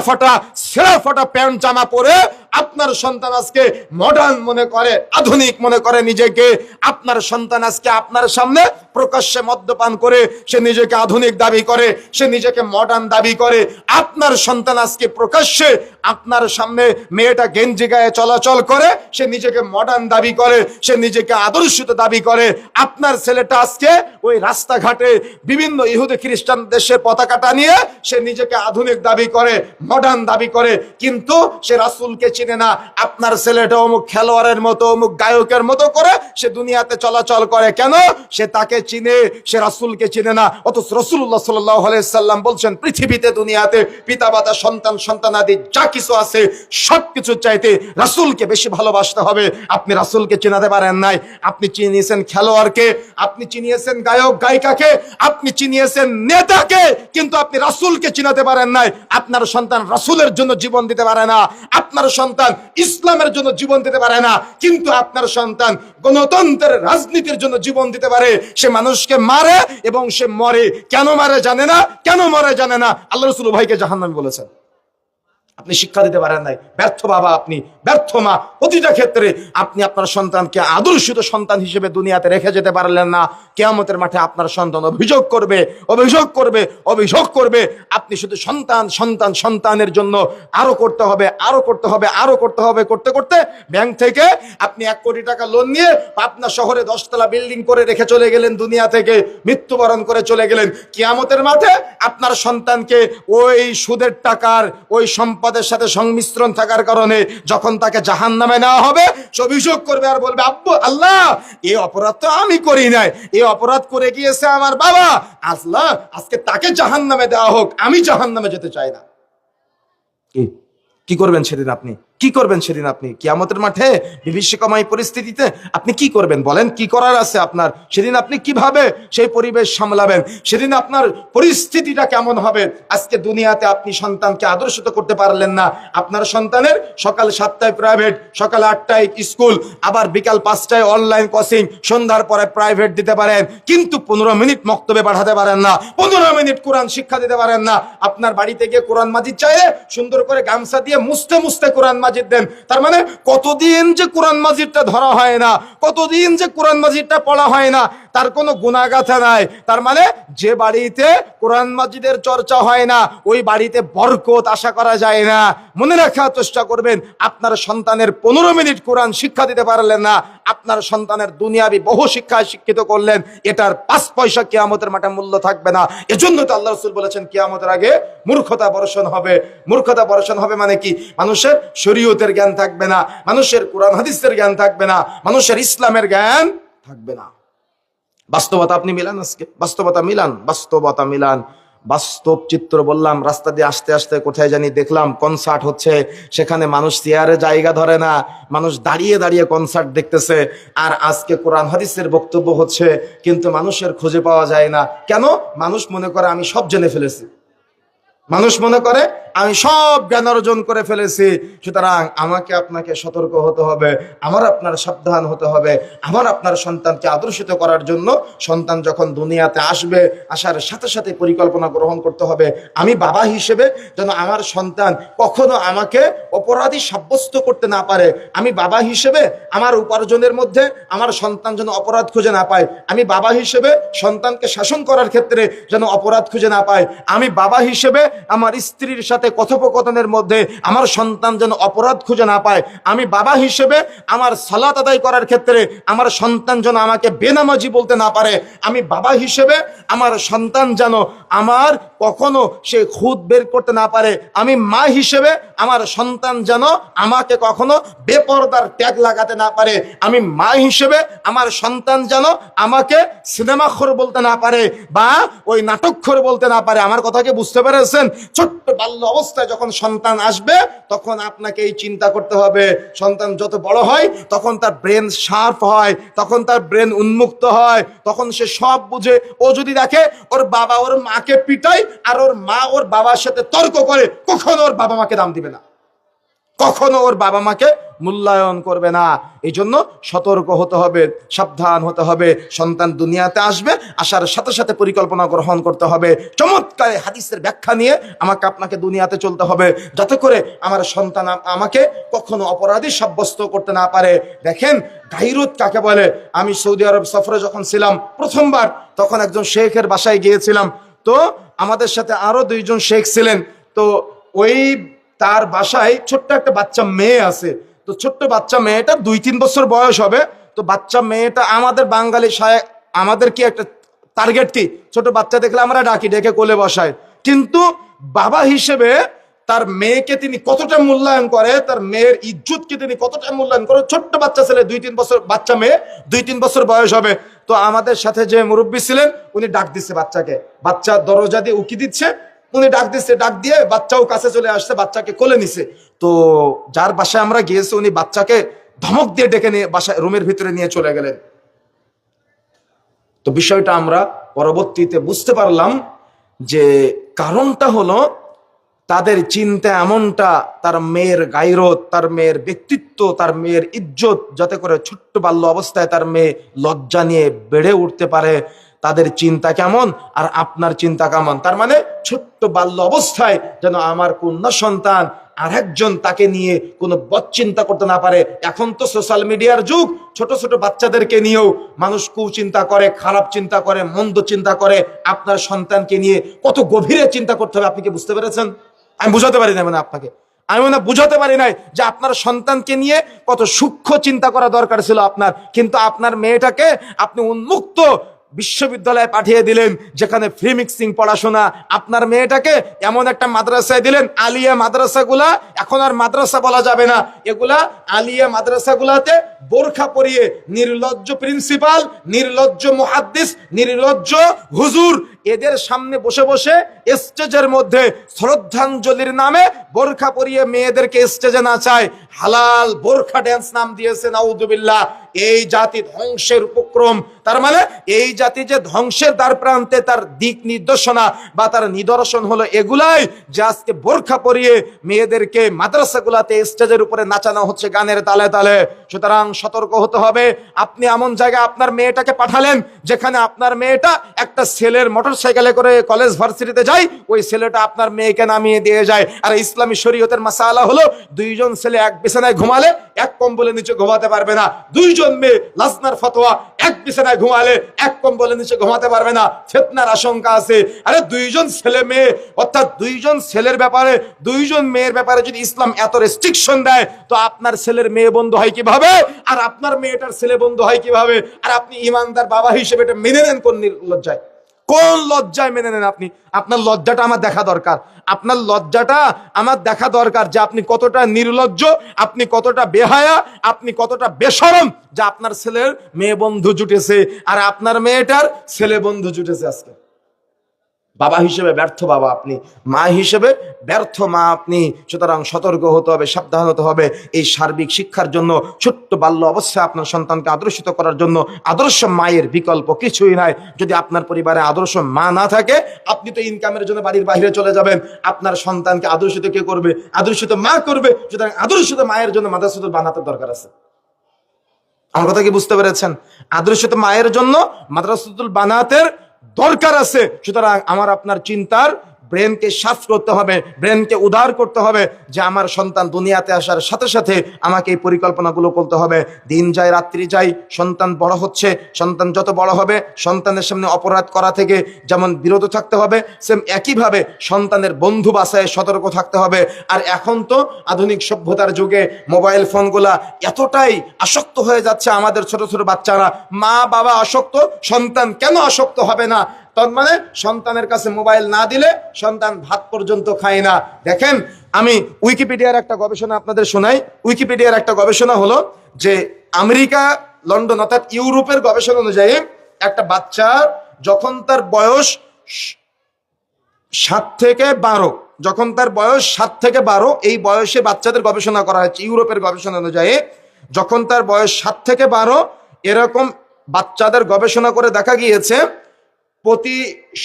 ফাটা প্যান্ট জামা পরে আপনার সন্তান আজকে মডার্ন মনে করে, আধুনিক মনে করে নিজেকে। আপনার সন্তান আজকে আপনার সামনে প্রকাশ্যে মদ্যপান করে সে নিজেকে আধুনিক দাবি করে, সে নিজেকে মডার্ন দাবি করে। আপনার সন্তান আজকে প্রকাশ্যে আপনার সামনে মেয়েটা গেঞ্জি গায়ে চলাচল করে, সে নিজেকে মডার্ন দাবি করে, সে নিজেকে আদর্শিত দাবি করে। আপনার ছেলেটা আজকে ওই রাস্তাঘাটে বিভিন্ন ইহুদি খ্রিস্টান দেশে পতাকাটা নিয়ে সে নিজেকে আধুনিক দাবি করে, মডার্ন দাবি করে, কিন্তু সে রাসূলকে চিনে না। আপনার ছেলেটা অমুক খেলোয়াড়ের মতো, অমুক গায়কের মতো করে সে দুনিয়াতে চলাচল করে। কেন? সে তাকে চিনে, সে রাসূলকে চিনে না। অথচ রাসূলুল্লাহ সাল্লাল্লাহু আলাইহি সাল্লাম বলছেন, পৃথিবীতে দুনিয়াতে পিতামাতা সন্তান সন্তানাদি যা কিছু আছে সবকিছু চাইতে রাসূলকে বেশি ভালোবাসতে হবে। আপনি রাসূলকে চিনাতে পারেন নাই। আপনি চিনিয়েছেন খেলোয়াড়কে, আপনি চিনিয়েছেন গায়ক গায়িকাকে, আপনি চিনিয়েছেন নেতাকে, কিন্তু আপনি রাসূলকে চিনাতে পারেন নাই। আপনার সন্তান রাসূলের জন্য জীবন দিতে পারে না, আপনার সন্তান ইসলামের জন্য জীবন দিতে পারে না, কিন্তু আপনার সন্তান গণতন্ত্রের রাজনীতির জন্য জীবন দিতে পারে। সে মানুষকে মারে এবং সে মরে। কেন মারে জানে না, কেন মরে জানে না। আল্লাহ রাসূল ভাইকে জাহান্নামী বলেছেন। আপনি শিক্ষা দিতে পারেন নাই, ব্যর্থ বাবা আপনি, ব্যর্থ মা। প্রতিটা ক্ষেত্রে আপনি আপনার সন্তানকে আদর্শিত সন্তান হিসেবে দুনিয়াতে রেখে যেতে পারলেন না। কিয়ামতের মাঠে আপনার সন্তান অভিযোগ করবে। আপনি শুধু সন্তানের জন্য আরো করতে হবে, করতে করতে ব্যাংক থেকে আপনি 1 কোটি টাকা লোন নিয়ে আপনার শহরে 10 তলা বিল্ডিং করে রেখে চলে গেলেন, দুনিয়া থেকে মৃত্যুবরণ করে চলে গেলেন। কিয়ামতের মাঠে আপনার সন্তানকে ওই সুদের টাকার, ওই সম্পদের সাথে সংমিশ্রণ থাকার কারণে যখন তাকে জাহান্নামে নেওয়া হবে, সে অভিযোগ করবে আর বলবে, আব্বু আল্লাহ, এই অপরাধ তো আমি করি নাই, এই অপরাধ করে গিয়েছে আমার বাবা, আল্লাহ আজকে তাকে জাহান্নামে দেওয়া হোক, আমি জাহান্নামে যেতে চাই না। কি করবেন সেদিন আপনি? কি করবেন সেদিন আপনি কিয়ামতের মাঠে বিভীষিকাময় পরিস্থিতিতে? আপনি কি করবেন বলেন? কি করার আছে আপনার? সেদিন আপনি কিভাবে সেই পরিবেশ সামলাবেন? সেদিন আপনার পরিস্থিতিটা কেমন হবে? আজকে দুনিয়াতে আপনি সন্তানকে আদর্শিত করতে পারলেন না। আপনার সন্তানের সকাল 7টায় প্রাইভেট, সকাল 8টায় স্কুল, আবার বিকাল 5টায় অনলাইন কোচিং, সন্ধ্যার পরে প্রাইভেট দিতে পারেন, কিন্তু 15 মিনিট মক্তবে পাঠাতে পারেন না, 15 মিনিট কোরআন শিক্ষা দিতে পারেন না। আপনার বাড়িতে গিয়ে কোরআন মাজিদ চাইলে সুন্দর করে গামছা দিয়ে মুছতে কোরআন মাজিদ দেন। তার মানে কতদিন যে কোরআন মাজিদটা ধরা হয় না, কতদিন যে কোরআন মাজিদটা পড়া হয় না, তার কোনো গুণাগাথা নাই। তার মানে যে বাড়িতে কোরআন মাজিদের চর্চা হয় না, ওই বাড়িতে বরকত আশা করা যায় না। মনে রাখার চেষ্টা করবেন, আপনার সন্তানের 15 মিনিট কোরআন শিক্ষা দিতে পারলেন না, আপনার সন্তানের দুনিয়াবি বহু শিক্ষায় শিক্ষিত করলেন, এটার 5 পয়সা কিয়ামতের মাঠে মূল্য থাকবে না। এজন্য তো আল্লাহ রাসূল বলেছেন, কিয়ামতের আগে মূর্খতা বর্ষণ হবে। মূর্খতা বর্ষণ হবে মানে কি? মানুষের শরীয়তের জ্ঞান থাকবে না, মানুষের কোরআন হাদিসের জ্ঞান থাকবে না, মানুষের ইসলামের জ্ঞান থাকবে না। বাস্তবতা আপনি মিলান, আজকে বাস্তবতা মিলান। বাস্তব চিত্র বললাম, রাস্তা দিয়ে আসতে আসতে কোথায় জানি দেখলাম কনসার্ট হচ্ছে, সেখানে মানুষ চেয়ারে জায়গা ধরে না, মানুষ দাঁড়িয়ে দাঁড়িয়ে কনসার্ট দেখতেছে। আর আজকে কোরআন হাদিসের বক্তব্য হচ্ছে, কিন্তু মানুষের খুঁজে পাওয়া যায় না। কেন? মানুষ মনে করে আমি সব জেনে ফেলেছি, মানুষ মনে করে আমি সব জ্ঞান অর্জন করে ফেলেছি। সুতরাং আমাকে আপনাকে সতর্ক হতে হবে, আমার আপনার সাবধান হতে হবে। আমার আপনার সন্তানকে আদর্শিত করার জন্য সন্তান যখন দুনিয়াতে আসবে, আসার সাথে সাথে পরিকল্পনা গ্রহণ করতে হবে। আমি বাবা হিসেবে যেন আমার সন্তান কখনো আমাকে অপরাধী সাব্যস্ত করতে না পারে। আমি বাবা হিসেবে আমার উপার্জনের মধ্যে আমার সন্তান যেন অপরাধ খুঁজে না পায়। আমি বাবা হিসেবে সন্তানকে শাসন করার ক্ষেত্রে যেন অপরাধ খুঁজে না পায়। আমি বাবা হিসেবে আমার স্ত্রীর সাথে কথোপকথনের মধ্যে আমার সন্তান যেন অপরাধ খুঁজে না পায়। আমি বাবা হিসেবে আমার সালাত আদায় করার ক্ষেত্রে আমার সন্তান যেন আমাকে বেনামাজি বলতে না পারে। আমি বাবা হিসেবে আমার সন্তান যেন আমার কখনো সে খুদ বের করতে না পারে। আমি মা হিসেবে আমার সন্তান যেন আমাকে কখনো বেপরদার ট্যাগ লাগাতে না পারে। আমি মা হিসেবে আমার সন্তান যেন আমাকে সিনেমাখোর বলতে না পারে বা ওই নাটকখোর বলতে না পারে। আমার কথাকে বুঝতে পেরেছেন? ছোট্ট বাল্য অবস্থায় যখন সন্তান আসবে তখন আপনাকে এই চিন্তা করতে হবে, সন্তান যত বড় হয় তখন তার ব্রেন শার্প হয়, তখন তার ব্রেন উন্মুক্ত হয়, তখন সে সব বুঝে। ও যদি দেখে ওর বাবা ওর মাকে পিটায় আর ওর মা ওর বাবার সাথে তর্ক করে, কখনো ওর বাবা মাকে দাম দিবে না, কখনো ওর বাবা মাকে মূল্যায়ন করবে না। এই জন্য সতর্ক হতে হবে, সাবধান হতে হবে। সন্তান দুনিয়াতে আসবে, আসার সাথে সাথে পরিকল্পনা গ্রহণ করতে হবে। চমৎকার হাদিসের ব্যাখ্যা নিয়ে আমাকে আপনাকে দুনিয়াতে চলতে হবে, যাতে করে আমার সন্তান আমাকে কখনো অপরাধী সাব্যস্ত করতে না পারে। দেখেন গাইরত কাকে বলে। আমি সৌদি আরব সফরে যখন ছিলাম প্রথমবার, তখন একজন শেখের বাসায় গিয়েছিলাম। তো আমাদের সাথে আরো দুইজন শেখ ছিলেন। তো ওই তার বাসায় ছোট্ট একটা বাচ্চা মেয়ে আছে। তো ছোট্ট বাচ্চা মেয়েটা 2-3 বছর বয়স হবে। তো বাচ্চা মেয়েটা আমাদের বাঙালি আমাদের কি একটা টার্গেট কি, ছোট বাচ্চা দেখলে আমরা ডাকি, ডেকে কোলে বসায়। কিন্তু বাবা হিসেবে তার মেয়েকে তিনি কতটা মূল্যায়ন করে, তার মেয়ের ইজ্জতকে তিনি কতটা মূল্যায়ন করে। ছোট্ট বাচ্চা ছেলে, 2-3 বছর বাচ্চা মেয়ে, 2-3 বছর বয়স হবে। তো আমাদের সাথে যে মুরব্বী ছিলেন উনি ডাক দিচ্ছে বাচ্চাকে, বাচ্চা দরজা দিয়ে উকি দিচ্ছে, উনি ডাক দিচ্ছে, ডাক দিয়ে বাচ্চাও কাছে চলে আসছে, বাচ্চাকে কোলে নিছে। তো যার বাসায় আমরা গিয়েছি উনি বাচ্চাকে ধমক দিয়ে ডেকে নিয়ে বাসায় রুমের ভিতরে নিয়ে চলে গেলেন। তো বিষয়টা আমরা পরবর্তীতে বুঝতে পারলাম যে কারণটা হলো তাদের চিন্তা এমনটা, তার মেয়ের গায়রত, তার মেয়ের ব্যক্তিত্ব, তার মেয়ের ইজ্জত, যাতে করে ছোট্ট বাল্য অবস্থায় তার মেয়ে লজ্জা নিয়ে বেড়ে উঠতে পারে। তাদের চিন্তা কেমন আর আপনার চিন্তা কেমন? তার মানে ছোট্ট বাল্য অবস্থায় যেন আমার কন্যা সন্তান আর একজন তাকে নিয়ে কোনো বদ চিন্তা করতে না পারে। এখন তো সোশ্যাল মিডিয়ার যুগ, ছোট ছোট বাচ্চাদেরকে নিয়েও মানুষ কুচিন্তা করে, খারাপ চিন্তা করে, মন্দ চিন্তা করে। আপনার সন্তানকে নিয়ে কত গভীরে চিন্তা করতে হবে, আপনি কি বুঝতে পেরেছেন? আমি বুঝাতে পারি না, মানে আপনাকে আমি বুঝাতে পারি নাই যে আপনার সন্তানকে নিয়ে কত সূক্ষ্ম চিন্তা করা দরকার ছিল আপনার। কিন্তু আপনার মেয়েটাকে আপনি উন্মুক্ত বিশ্ববিদ্যালয়ে পাঠিয়ে দিলেন, যেখানে ফ্রি মিক্সিং পড়াশোনা। আপনার মেয়েটাকে এমন একটা মাদ্রাসায় দিলেন, আলিয়া মাদ্রাসাগুলা এখন আর মাদ্রাসা বলা যাবে না, এগুলা আলিয়া মাদ্রাসাগুলাতে বোরখা পরিয়ে নির্লজ্জ প্রিন্সিপাল, নির্লজ্জ মুহাদ্দিস, নির্লজ্জ হুজুর এদের সামনে বসে বসে স্টেজের মধ্যে শ্রদ্ধাঞ্জলির নামে বোরখা পরিয়ে মেয়েদেরকে স্টেজে নাচায়। হালাল বোরখা ড্যান্স নাম দিয়েছে, নাউযুবিল্লাহ। এই জাতি ধ্বংসের উপক্রম। তার মানে এই জাতি যে ধ্বংসের দ্বার প্রান্তে, তার দিক নির্দেশনা বা তার নিদর্শন হলো এগুলাই, যে আজকে বোরখা পরিয়ে মেয়েদেরকে মাদ্রাসাগুলাতে স্টেজের উপরে নাচানো হচ্ছে গানের তালে তালে। সুতরাং সতর্ক হতে হবে। আপনি এমন জায়গায় আপনার মেয়েটাকে পাঠালেন যেখানে আপনার মেয়েটা একটা ছেলের মোটরসাইকেলে করে কলেজ ভার্সিটিতে যায়, ওই ছেলেটা আপনার মেয়েকে নামিয়ে দিয়ে যায়। আর ইসলামী শরীয়তের মাসালা হলো, দুইজন ছেলে এক বিছানায় ঘুমালে এক কম্বলের নিচে ঘুমাতে পারবে না। দুইজন মেয়ে, লাজনার ফতোয়া, এক বিছানায় ঘুমালে এক কম্বলের নিচে ঘুমাতে পারবে না, ফিতনার আশঙ্কা আছে। আরে দুইজন ছেলে মেয়ে, অর্থাৎ দুইজন ছেলের ব্যাপারে, দুইজন মেয়ের ব্যাপারে যদি ইসলাম এত রেস্ট্রিকশন দেয়, তো আপনার ছেলের মেয়ে বন্ধু হয় কিভাবে, আর আপনার মেয়েটার ছেলে বন্ধু হয় কিভাবে? আর আপনি ইমানদার বাবা হিসেবে এটা মেনে নেন কোন লজ্জায়? কোন লজ্জায় মেনে নেন আপনি? আপনার লজ্জাটা আমার দেখা দরকার, আপনার লজ্জাটা আমার দেখা দরকার, যে আপনি কতটা নির্লজ্জ, আপনি কতটা বেহায়া, আপনি কতটা বেশরম, যে আপনার ছেলের মেয়ে বন্ধু জুটেছে আর আপনার মেয়েটার ছেলে বন্ধু জুটেছে। আজকে বাবা হিসেবে ব্যর্থ বাবা আপনি, মা হিসেবে ব্যর্থ মা আপনি। সুতরাং সতর্ক হতে হবে, সাবধান হতে হবে। এই সার্বিক শিক্ষার জন্য, ছোট্ট বাল্য অবস্থায় আপনার সন্তানকে আদর্শিত করার জন্য আদর্শ মায়ের বিকল্প কিছুই নাই। যদি আপনার পরিবারে আদর্শ মা না থাকে, আপনি তো ইনকামের জন্য বাড়ির বাইরে চলে যাবেন, আপনার সন্তানকে আদর্শিত কে করবে? আদর্শিত মা করবে। সুতরাং আদর্শিত মায়ের জন্য মাদ্রাসাতুল বানাতের দরকার আছে। আমার কথা কি বুঝতে পেরেছেন? আদর্শিত মায়ের জন্য মাদ্রাসাতুল বানাতের দরকার আছে। সুতরাং আমার আপনার চিন্তার ব্রেনকে সাফ করতে হবে, ব্রেনকে উদার করতে হবে, যে আমার সন্তান দুনিয়াতে আসার সাথে সাথে আমাকে এই পরিকল্পনাগুলো করতে হবে। দিন যায় রাত্রি যায়, সন্তান বড় হচ্ছে, সন্তান যত বড় হবে সন্তানের সামনে অপরাধ করা থেকে যেমন বিরত থাকতে হবে, সেম একইভাবে সন্তানের বন্ধু বাছায় সতর্ক থাকতে হবে। আর এখন তো আধুনিক সভ্যতার যুগে মোবাইল ফোনগুলা এতটাই আসক্ত হয়ে যাচ্ছে, আমাদের ছোট ছোট বাচ্চারা। মা বাবা আসক্ত, সন্তান কেন আসক্ত হবে না? তার মানে সন্তানের কাছে মোবাইল না দিলে সন্তান ভাত পর্যন্ত খায় না। দেখেন, আমি উইকিপিডিয়ার একটা গবেষণা আপনাদের শোনাই। উইকিপিডিয়ার একটা গবেষণা হলো যে আমেরিকা, লন্ডন অর্থাৎ ইউরোপের গবেষণা অনুযায়ী একটা বাচ্চার যখন তার বয়স 7 থেকে 12, যখন তার বয়স 7 থেকে 12, এই বয়সে বাচ্চাদের গবেষণা করা হয়েছে ইউরোপের গবেষণা অনুযায়ী, যখন তার বয়স 7 থেকে 12 এরকম বাচ্চাদের গবেষণা করে দেখা গিয়েছে প্রতি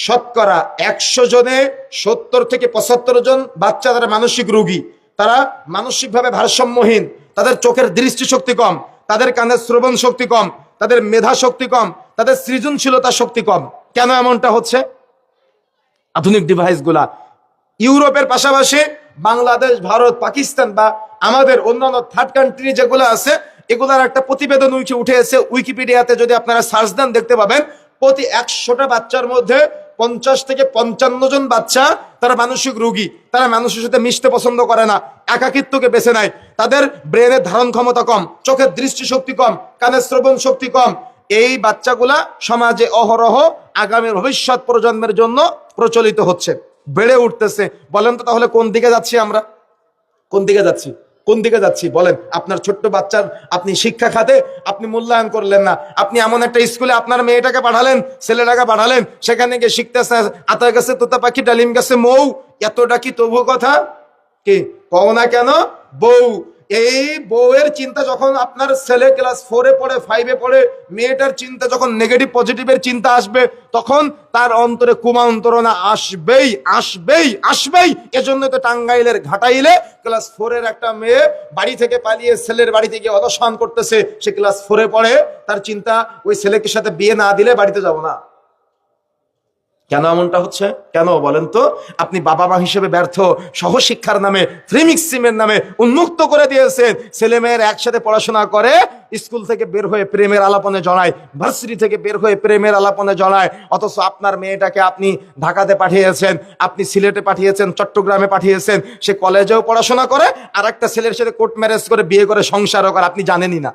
শতকরা 100 জনে 70 থেকে 75 জন বাচ্চা তারা মানসিক রোগী, তারা মানসিকভাবে ভারসাম্যহীন, তাদের চোখের দৃষ্টিশক্তি কম, তাদের কানের শ্রবণ শক্তি কম, তাদের মেধা শক্তি কম, তাদের সৃজনশীলতা শক্তি কম। কেন এমনটা হচ্ছে? আধুনিক ডিভাইসগুলা ইউরোপের পাশাপাশি বাংলাদেশ, ভারত, পাকিস্তান বা আমাদের অন্যান্য থার্ড কান্ট্রি যেগুলো আছে এগুলার একটা প্রতিবেদন উঠে এসে উইকিপিডিয়াতে যদি আপনারা সার্চ দেন দেখতে পাবেন প্রতি 100টা বাচ্চার মধ্যে 50 থেকে 55 জন বাচ্চা তারা মানসিক রোগী, তারা মানুষের সাথে মিশতে পছন্দ করে না, একাকিত্বকে বেছে নেয়, তাদের ব্রেনের ধারণ ক্ষমতা কম, চোখের দৃষ্টিশক্তি কম, কানের শ্রবণ শক্তি কম। এই বাচ্চাগুলা সমাজে অহরহ আগামী ভবিষ্যৎ প্রজন্মের জন্য প্রচলিত হচ্ছে, বেড়ে উঠতেছে। বলেন তো তাহলে কোন দিকে যাচ্ছি আমরা? কোন দিকে যাচ্ছি? কোন দিকে যাচ্ছি বলেন? আপনার ছোট্ট বাচ্চার আপনি শিক্ষা খাতে আপনি মূল্যায়ন করলেন না। আপনি এমন একটা স্কুলে আপনার মেয়েটাকে পাঠালেন, ছেলেটাকে পাঠালেন, সেখানে গিয়ে শিখতেছে আতা গাছে তোতা পাখি, ডালিম গাছে মৌ, এতটা কি তবু কথা কি কও না কেন? বউ, এই বউয়ের চিন্তা যখন আপনার ছেলে ক্লাস 4-এ পড়ে, 5-এ পড়ে, মেয়েটার চিন্তা যখন নেগেটিভ পজিটিভের চিন্তা আসবে তখন তার অন্তরে কুমন্ত্রণা আসবেই আসবেই আসবেই। এজন্য তো টাঙ্গাইলের ঘাটাইলে ক্লাস 4-এর একটা মেয়ে বাড়ি থেকে পালিয়ে ছেলের বাড়ি থেকে অদর্শন করতেছে, সে ক্লাস 4-এ পড়ে, তার চিন্তা ওই ছেলেকে সাথে বিয়ে না দিলে বাড়িতে যাব না। কেন এমনটা হচ্ছে? কেন বলেন তো? আপনি বাবা মা হিসেবে ব্যর্থ, সহশিক্ষার নামে, ফ্রি মিক্সিংয়ের নামে উন্মুক্ত করে দিয়েছেন। ছেলে মেয়ের একসাথে পড়াশোনা করে, স্কুল থেকে বের হয়ে প্রেমের আলাপনে জড়ায়, ভার্সিটি থেকে বের হয়ে প্রেমের আলাপনে জড়ায়, অথচ আপনার মেয়েটাকে আপনি ঢাকাতে পাঠিয়েছেন, আপনি সিলেটে পাঠিয়েছেন, চট্টগ্রামে পাঠিয়েছেন, সে কলেজেও পড়াশোনা করে আর একটা ছেলের সাথে কোর্ট ম্যারেজ করে বিয়ে করে সংসারও করে, আপনি জানেনই না,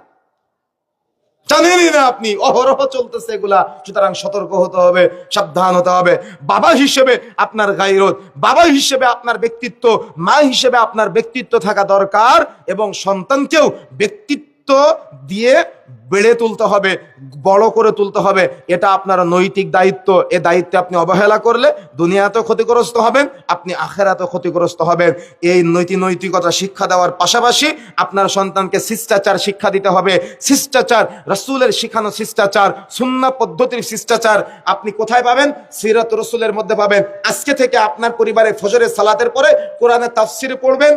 জানেনই না আপনি। অহরহ চলতেছে এগুলা। সুতরাং সতর্ক হতে হবে, সাবধান হতে হবে। বাবা হিসেবে আপনার গায়রত, বাবা হিসেবে আপনার ব্যক্তিত্ব, মা হিসেবে আপনার ব্যক্তিত্ব থাকা দরকার, এবং সন্তানকেও ব্যক্তিত্ব দিয়ে বেড়ে তুলতে হবে, বড় করে তুলতে হবে। এটা আপনার নৈতিক দায়িত্ব। এ দায়িত্বে আপনি অবহেলা করলে দুনিয়াতেও ক্ষতিগ্রস্ত হবেন, আপনি আখেরাতেও ক্ষতিগ্রস্ত হবেন। এই নৈতিকতা শিক্ষা দেওয়ার পাশাপাশি আপনার সন্তানকে শিষ্টাচার শিক্ষা দিতে হবে। শিষ্টাচার, রাসূলের শিখানো শিষ্টাচার, সুন্নাহ পদ্ধতির শিষ্টাচার আপনি কোথায় পাবেন? সিরাত রাসূলের মধ্যে পাবেন। আজকে থেকে আপনার পরিবারে ফজরের সালাতের পরে কোরআনের তাফসীর পড়বেন,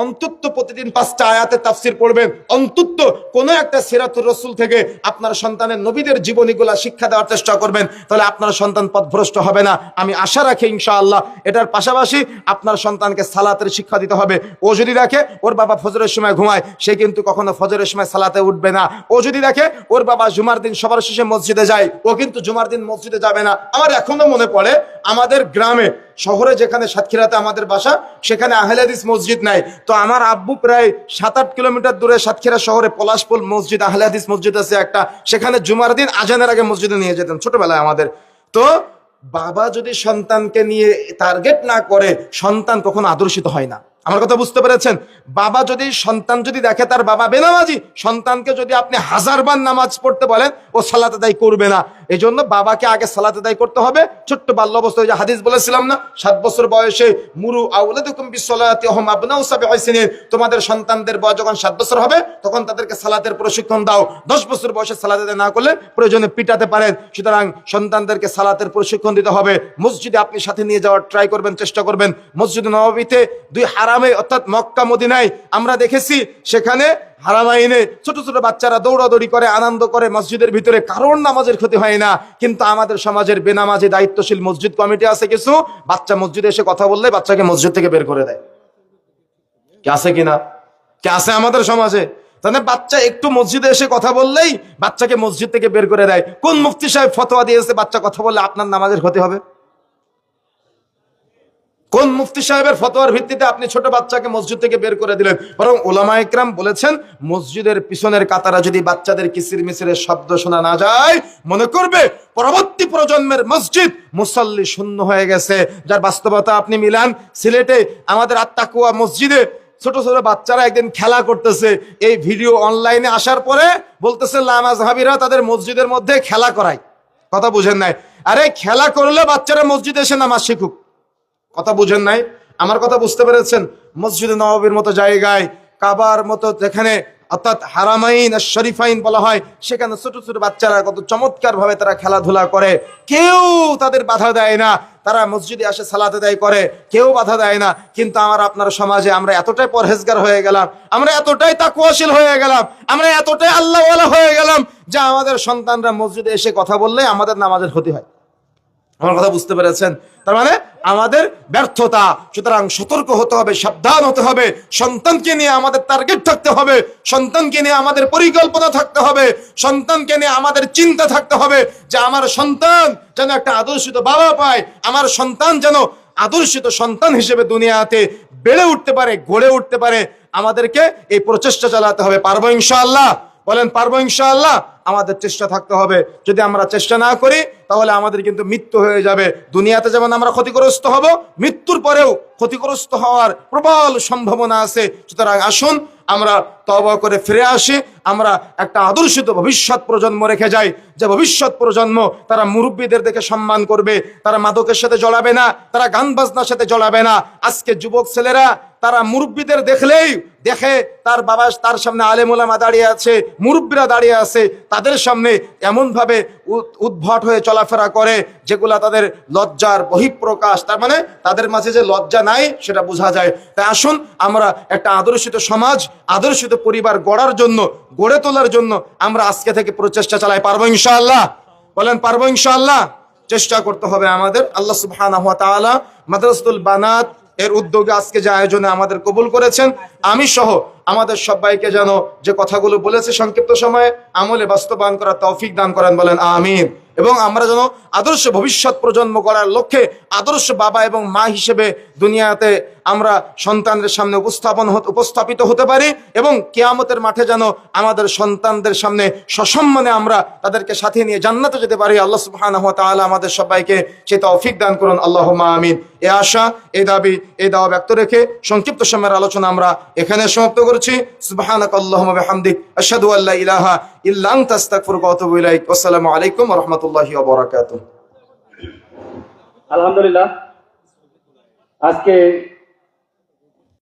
অন্তত প্রতিদিন 5টা আয়াতের তাফসীর পড়বেন, অন্তত কোন একটা সিরাতুর রাসূল থেকে আপনার সন্তানের নবীদের জীবনীগুলা শিক্ষা দেওয়ার চেষ্টা করবেন, তাহলে আপনার সন্তান পথভ্রষ্ট হবে না, আমি আশা রাখি ইনশাআল্লাহ। এটার পাশাপাশি আপনার সন্তানকে সালাতের শিক্ষা দিতে হবে। ও যদি দেখে ওর বাবা ফজরের সময় ঘুমায়, সে কিন্তু কখনো ফজরের সময় সালাতে উঠবে না। ও যদি দেখে ওর বাবা জুমার দিন সবার শেষে মসজিদে যায়, ও কিন্তু জুমার দিন মসজিদে যাবে না। আমার এখনো মনে পড়ে আমাদের গ্রামে, শহরে যেখানে সাতক্ষীরাতে আমাদের বাসা, সেখানে আহলে হাদিস মসজিদ নাই। তো আমার আব্বু প্রায় 7-8 কিলোমিটার দূরে সাতক্ষীরা শহরে পলাশপুর মসজিদ, আহলে হাদিস মসজিদ আছে একটা, সেখানে জুমার দিন আজানের আগে মসজিদে নিয়ে যেতেন ছোটবেলায় আমাদের। তো বাবা যদি সন্তানকে নিয়ে টার্গেট না করে, সন্তান কখনো আদর্শিত হয় না। আমার কথা বুঝতে পেরেছেন? সন্তান যদি দেখে তার বাবা বেনামাজি, সন্তানকে যদি আপনি 1000 বার নামাজ পড়তে বলেন, ও সালাত আদায় করবে না। এই জন্য বাবাকে আগে সালাত আদায় করতে হবে। ছোট্ট বাল্য অবস্থায় যে হাদিস বলেছিলাম না, 7 বছর বয়সে মুরু আওলাদাকুম বিসসালাতি ওয়া হুম আবনাউ সাবঈ সিনিন, তোমাদের সন্তানদের বয়স যখন 7 বছর হবে তখন তাদেরকে সালাতের প্রশিক্ষণ দাও। 10 বছর বয়সে সালাত আদায় না করলে প্রয়োজনে পিটাতে পারেন। সুতরাং সন্তানদেরকে সালাতের প্রশিক্ষণ দিতে হবে। মসজিদে আপনি সাথে নিয়ে যাওয়ার ট্রাই করবেন, চেষ্টা করবেন। মসজিদে নববীতে 2 হারামে অর্থাৎ মক্কা মদিনায় আমরা দেখেছি, সেখানে হারামাইনে ছোট ছোট বাচ্চারা দৌড়াদৌড়ি করে, আনন্দ করে মসজিদের ভিতরে, কারণ নামাজের ক্ষতি হয় না। কিন্তু আমাদের সমাজের বেনামাজি দায়িত্বশীল মসজিদ কমিটি আছে কিছু, বাচ্চা মসজিদে এসে কথা বললে বাচ্চাকে মসজিদ থেকে বের করে দেয়। কে আছে কিনা? কে আছে আমাদের সমাজে? তাহলে বাচ্চা একটু মসজিদে এসে কথা বললেই বাচ্চাকে মসজিদ থেকে বের করে দেয়। কোন মুফতি সাহেব ফতোয়া দিয়েছে বাচ্চা কথা বললে আপনার নামাজের ক্ষতি হবে? কোন মুফতি সাহেবের ফতোয়ার ভিত্তিতে আপনি ছোট বাচ্চাকে মসজিদ থেকে বের করে দিলেন? বরং উলামা ইকরাম বলেছেন, মসজিদের পিছনের কাতারা যদি বাচ্চাদের কিসির মিসিরের শব্দ শোনা না যায়, মনে করবে পরবর্তী প্রজন্মের মসজিদ মুসাল্লি শূন্য হয়ে গেছে। যার বাস্তবতা আপনি মিলান। সিলেটে আমাদের আত্তাকুয়া মসজিদে ছোট ছোট বাচ্চারা একদিন খেলা করতেছে। এই ভিডিও অনলাইনে আসার পরে বলতেছে লামাজহাবিরা তাদের মসজিদের মধ্যে খেলা করায়। কথা বুঝেন নাই? আরে খেলা করলে বাচ্চারা মসজিদে এসে নামাজ শিখুক। কথা বুঝেন নাই? আমার কথা বুঝতে পেরেছেন? মসজিদে নববীর মতো জায়গায়, কাবার মতো যেখানে অর্থাৎ হারামাইন আর শরীফাইন বলা হয়, সেখানে ছোট ছোট বাচ্চারা কত চমৎকার ভাবে তারা খেলাধুলা করে, কেউ তাদের বাধা দেয় না। তারা মসজিদে আসে সালাত আদায় করে, কেউ বাধা দেয় না। কিন্তু আপনার সমাজে আমরা এতটাই পরহেজগার হয়ে গেলাম, আমরা এতটাই তাকওয়াশীল হয়ে গেলাম, আমরা এতটাই আল্লাহওয়ালা হয়ে গেলাম যে আমাদের সন্তানরা মসজিদে এসে কথা বললে আমাদের নামাজের ক্ষতি হয়। আমার কথা বুঝতে পেরেছেন? তার মানে আমাদের ব্যর্থতা। সুতরাং সতর্ক হতে হবে, সাবধান হতে হবে। সন্তানকে নিয়ে আমাদের টার্গেট থাকতে হবে, সন্তানকে নিয়ে আমাদের পরিকল্পনা থাকতে হবে, সন্তানকে নিয়ে আমাদের চিন্তা থাকতে হবে যে আমার সন্তান যেন একটা আদর্শিত বাবা পায়, আমার সন্তান যেন আদর্শিত সন্তান হিসেবে দুনিয়াতে বেড়ে উঠতে পারে, গড়ে উঠতে পারে। আমাদেরকে এই প্রচেষ্টা চালাতে হবে। পারবো ইনশাআল্লাহ? বলেন পারবো ইনশাআল্লাহ? আমাদের চেষ্টা থাকতে হবে। যদি আমরা চেষ্টা না করি তাহলে আমাদের কিন্তু মৃত্যু হয়ে যাবে। দুনিয়াতে যেমন আমরা ক্ষতিগ্রস্ত হব, মৃত্যুর পরেও ক্ষতিগ্রস্ত হওয়ার প্রবল সম্ভাবনা আছে। সুতরাং আসুন আমরা তওবা করে ফিরে আসি, আমরা একটা আদর্শিত ভবিষ্যৎ প্রজন্ম রেখে যাই, যে ভবিষ্যৎ প্রজন্ম তারা মুরব্বীদের দেখে সম্মান করবে, তারা মাদকের সাথে জড়াবে না, তারা গান বাজনার সাথে জড়াবে না। আজকে যুবক ছেলেরা তারা মুরব্বীদের দেখলেই দেখে তার বাবা, তার সামনে আলেম ওলামা দাঁড়িয়ে আছে, মুরব্বীরা দাঁড়িয়ে আছে, তাদের সামনে এমন ভাবে উদ্ভট হয়ে চলাফেরা করে যেগুলা তাদের লজ্জার বহিঃপ্রকাশ। তার মানে তাদের মাঝে যে লজ্জা নাই সেটা বোঝা যায়। তাই আসুন আমরা একটা আদর্শিত সমাজ, আদর্শিত পরিবার গড়ার জন্য, গড়ে তোলার জন্য আমরা আজকে থেকে প্রচেষ্টা চালাই। পারবো ইনশাআল্লাহ? বলেন পারবো ইনশাআল্লাহ? চেষ্টা করতে হবে আমাদের। আল্লাহ সুবহানাহু ওয়া তাআলা মাদ্রাসাতুল বানাত এর উদ্যোগে আজকে যে আয়োজনে আমাদের কবুল করেছেন, আমি সহ আমাদের সবাইকে যেন যে কথাগুলো বলেছে সংক্ষিপ্ত সময়ে আমলে বাস্তবায়ন করার তৌফিক দান করেন। বলেন আমিন। এবং আমরা যেন আদর্শ ভবিষ্যৎ প্রজন্ম গড়ার লক্ষ্যে আদর্শ বাবা এবং মা হিসেবে দুনিয়াতে আমরা সন্তানদের সামনে উপস্থাপিত হতে পারি, এবং কিয়ামতের মাঠে যেন আমাদের সন্তানদের সামনে সসম্মানে আমরা তাদেরকে সাথে নিয়ে জান্নাতে যেতে পারি। আল্লাহ সুবহানাহু ওয়া তাআলা আমাদের সবাইকে সেই তৌফিক দান করুন। আল্লাহুম্মা আমিন। এই আশা, এই দাবি, এই দাওয়া ব্যক্ত রেখে সংক্ষিপ্ত সময়ের আলোচনা আমরা এখানে সমাপ্ত করছি। সুবহানাকাল্লাহুম্মা বিহামদিক, আশহাদু আল্লা ইলাহা ইল্লা আনতা, আস্তাগফিরুকা ওয়া আতুবু ইলাইক। আসসালামু আলাইকুম ওয়া রাহমাতুল্লাহি ওয়া বারাকাতুহু। আলহামদুলিল্লাহ, আজকে